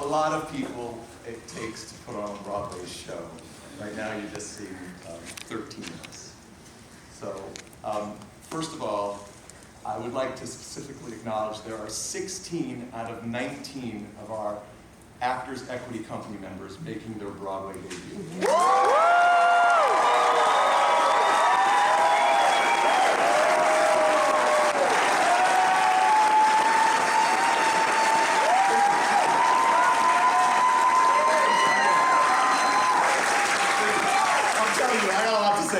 lot of people it takes to put on a Broadway show. Right now you're just seeing 13 of us. So, first of all, I would like to specifically acknowledge there are 16 out of 19 of our Actors Equity Company members making their Broadway debut.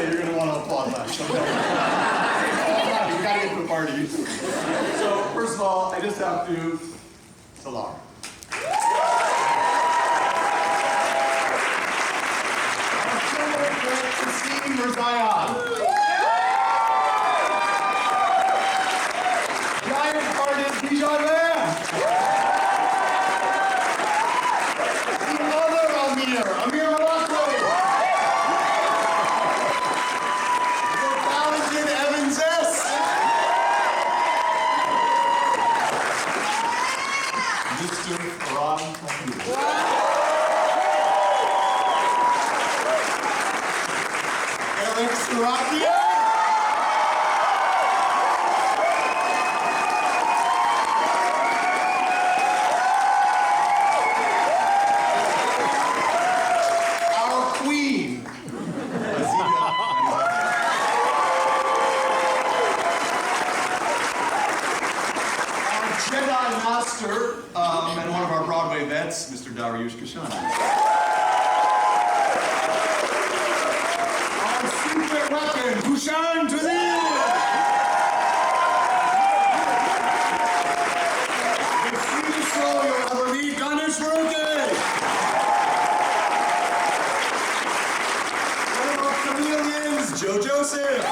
You're going to want to applaud that. You got to get to the party. So, first of all, I just have to salam. Giant artist Bijan Man. The other Amir and one of our Broadway vets, Mr. Shoshana. Our secret weapon, Hushan to the sweetest soul you'll ever meet, Ganesh Roke. One of our chameleons, Joe Joseph.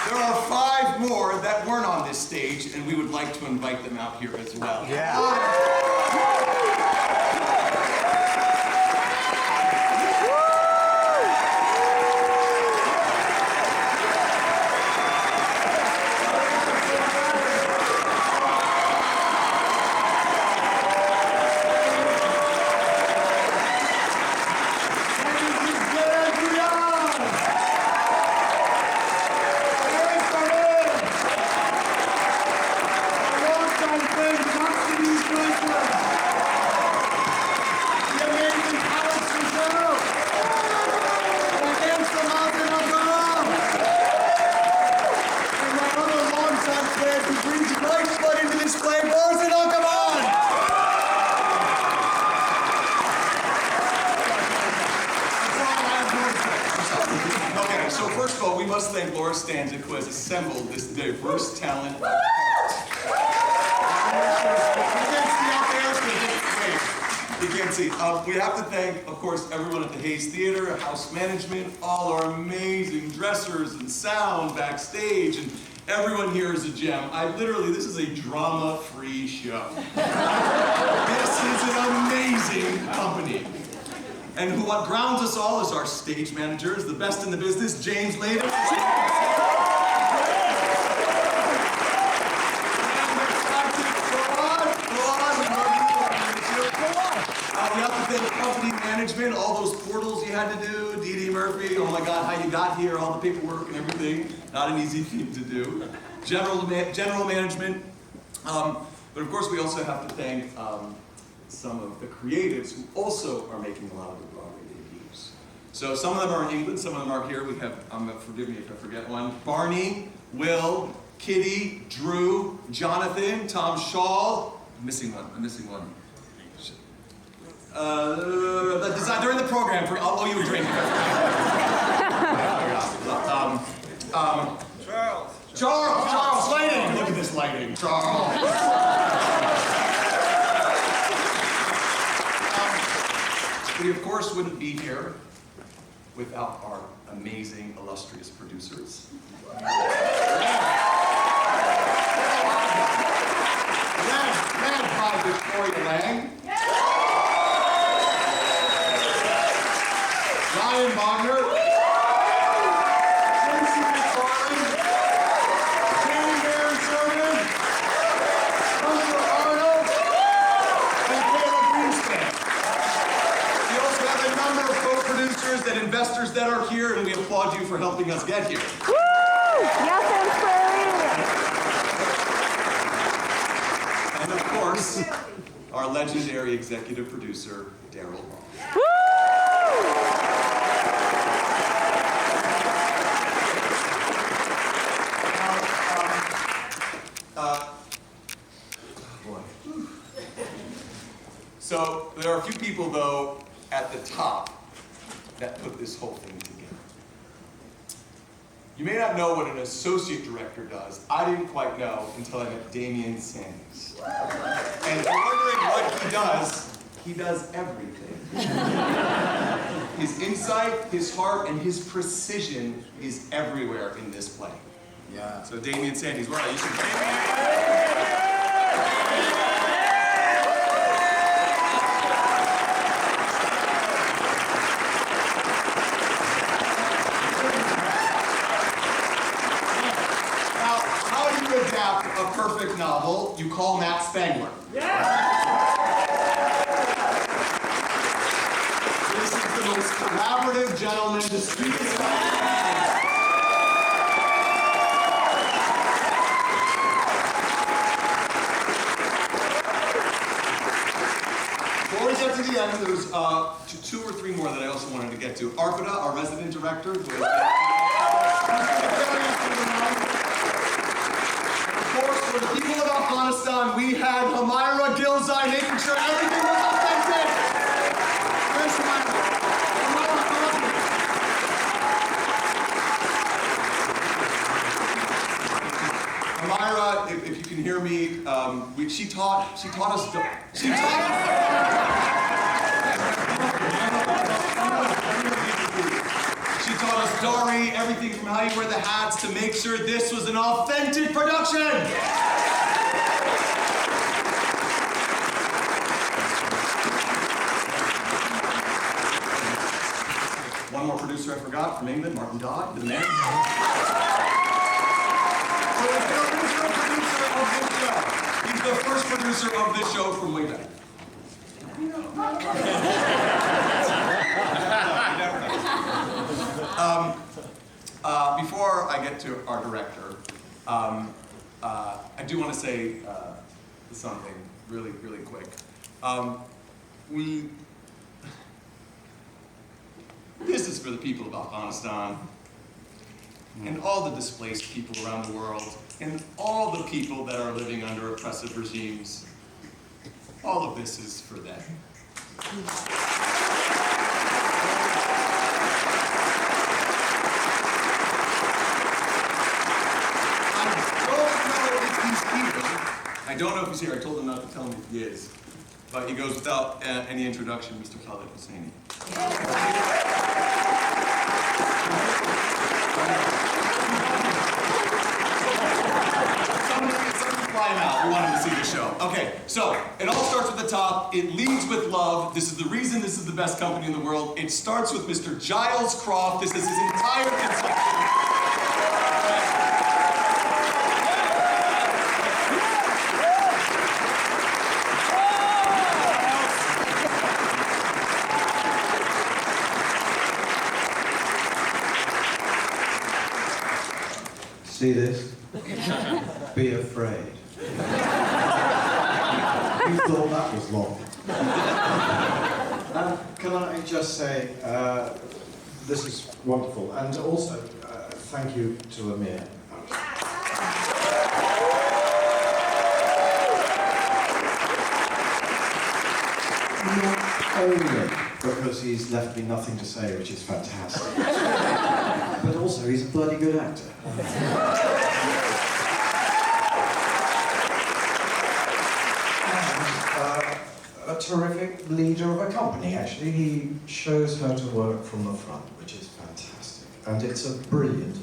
There are 5 more that weren't on this stage, and we would like to invite them out here as well. Yeah. Who has assembled this diverse talent. You can't see. We have to thank, of course, everyone at the Hayes Theater, house management, all our amazing dressers and sound backstage, and everyone here is a gem. This is a drama-free show. This is an amazing company. And what grounds us all is our stage managers, the best in the business, James Layden. We have to thank company management, all those portals you had to do, Dee Murphy, oh my God, how you got here, all the paperwork and everything. Not an easy thing to do. General management. But of course, we also have to thank some of the creatives who also are making a lot of the Broadway debuts. So some of them are in England, some of them are here. We have, forgive me if I forget one, Barney, Will, Kitty, Drew, Jonathan, Tom Shaw. I'm missing one. The design during the program for I'll owe you a drink. Charles, lighting. Look at this lighting, Charles. We of course wouldn't be here without our amazing, illustrious producers. Led by Victoria Lang. Ryan Wagner, Tracy McFarland, Jamie Aaron Sherman, investors that are here, and we applaud you for helping us get here. Woo! Yes, And of course, our legendary executive producer, Daryl. So there are a few people, though, at the top that put this whole thing together. You may not know what an associate director does. I didn't quite know until I met Damian Sanders. And if you're wondering what he does everything. His insight, his heart, and his precision is everywhere in this play. Yeah. So Damian Sanders, well, you should adapt a perfect novel, you call Matt Spangler. This is the most collaborative gentleman to speak his mind. Before we get to the end, there's two or three more that I also wanted to get to. Arpita, our resident director, who for the people of Afghanistan, we had Amira Gilzai making sure everything was authentic. Where's Amira? Amira, if you can hear me, she taught us. She taught us Dari, everything from how you wear the hats to make sure this was an authentic production. One more producer I forgot from England, Martin Dodd, the man. So he's the original producer of this show. He's the first producer of this show from way back. Before I get to our director, I do want to say something really, really quick. This is for the people of Afghanistan, and all the displaced people around the world, and all the people that are living under oppressive regimes. All of this is for them. I don't know if he's here. I told him not to tell me if he is. But he goes without any introduction, Mr. Khalid Hosseini. Somebody fly him out. We want him to see the show. Okay, so it all starts at the top. It leads with love. This is the reason this is the best company in the world. It starts with Mr. Giles Croft. This is his entire conception. See this? Be afraid. You thought that was long. Can I just say, this is wonderful, and also thank you to Amir. Not only because he's left me nothing to say, which is fantastic, but also he's a bloody good actor. A terrific leader of a company, actually. He shows how to work from the front, which is fantastic. And it's a brilliant,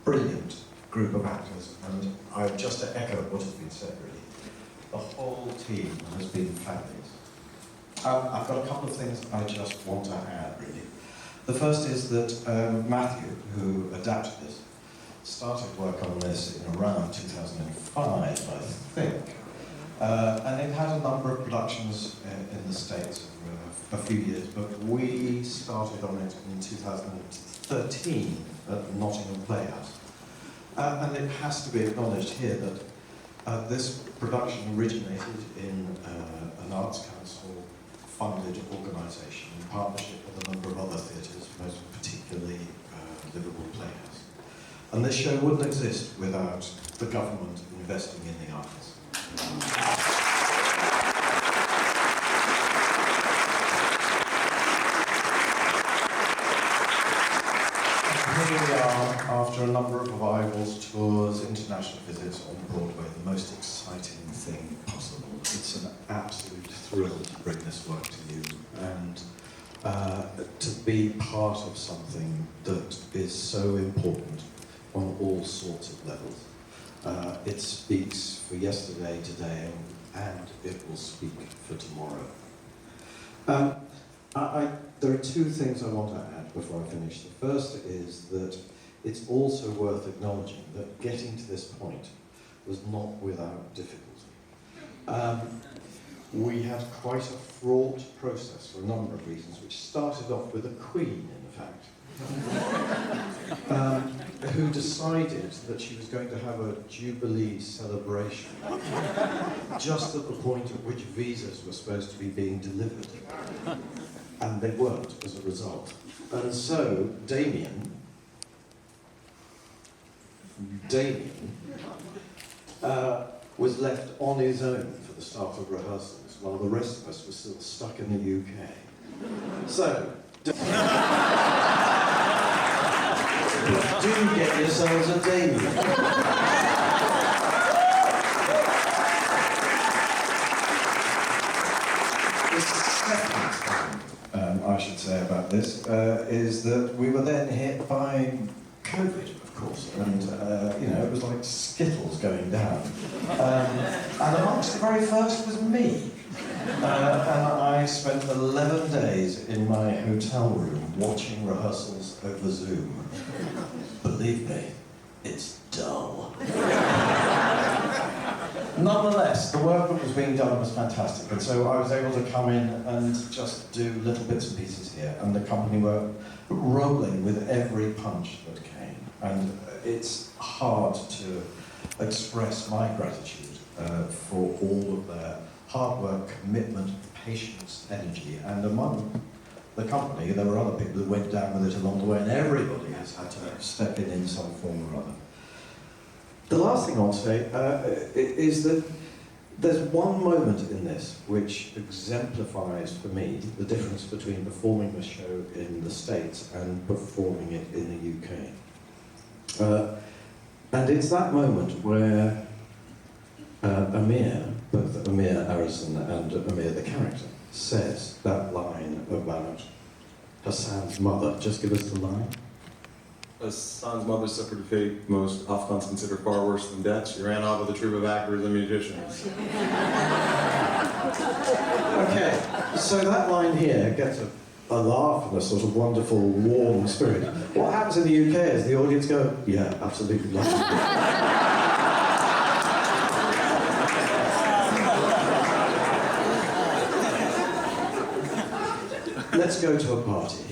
brilliant group of actors. And just to echo what has been said, really, the whole team has been fabulous. I've got a couple of things I just want to add, really. The first is that Matthew, who adapted this, started work on this in around 2005, I think. And it had a number of productions in the States for a few years, but we started on it in 2013 at Nottingham Playhouse. And it has to be acknowledged here that this production originated in an Arts Council funded organisation in partnership with a number of other theatres, most particularly Liverpool Playhouse. And this show wouldn't exist without the government investing in the arts. Here we are, after a number of revivals, tours, international visits on Broadway, the most exciting thing possible. It's an absolute thrill to bring this work to you and to be part of something that is so important on all sorts of levels. It speaks for yesterday, today, and it will speak for tomorrow. There are two things I want to add before I finish. The first is that it's also worth acknowledging that getting to this point was not without difficulty. We had quite a fraught process for a number of reasons, which started off with a queen, in fact, who decided that she was going to have a Jubilee celebration just at the point at which visas were supposed to be being delivered. And they weren't, as a result. And so, Damien was left on his own for the start of rehearsals, while the rest of us were still stuck in the UK. So, do get yourselves a Damien. The second thing I should say about this is that we were then hit by COVID, of course, and you know, it was like Skittles going down. And amongst the very first was me. And I spent 11 days in my hotel room watching rehearsals over Zoom. Believe me, it's dull. Nonetheless, the work that was being done was fantastic, and so I was able to come in and just do little bits and pieces here, and the company were rolling with every punch that came. And it's hard to express my gratitude for all of their hard work, commitment, patience, energy, and among the company there were other people who went down with it along the way, and everybody has had to step in some form or other. The last thing I'll say is that there's one moment in this which exemplifies for me the difference between performing the show in the States and performing it in the UK. And it's that moment where Amir, both Amir Arison and Amir the character, says that line about Hassan's mother. Just give us the line. Hassan's mother suffered a fate most Afghans consider far worse than death. She ran off with a troop of actors and musicians. Okay, so that line here gets a laugh and a sort of wonderful, warm spirit. What happens in the UK is the audience go, yeah, absolutely love it. Let's go to a party.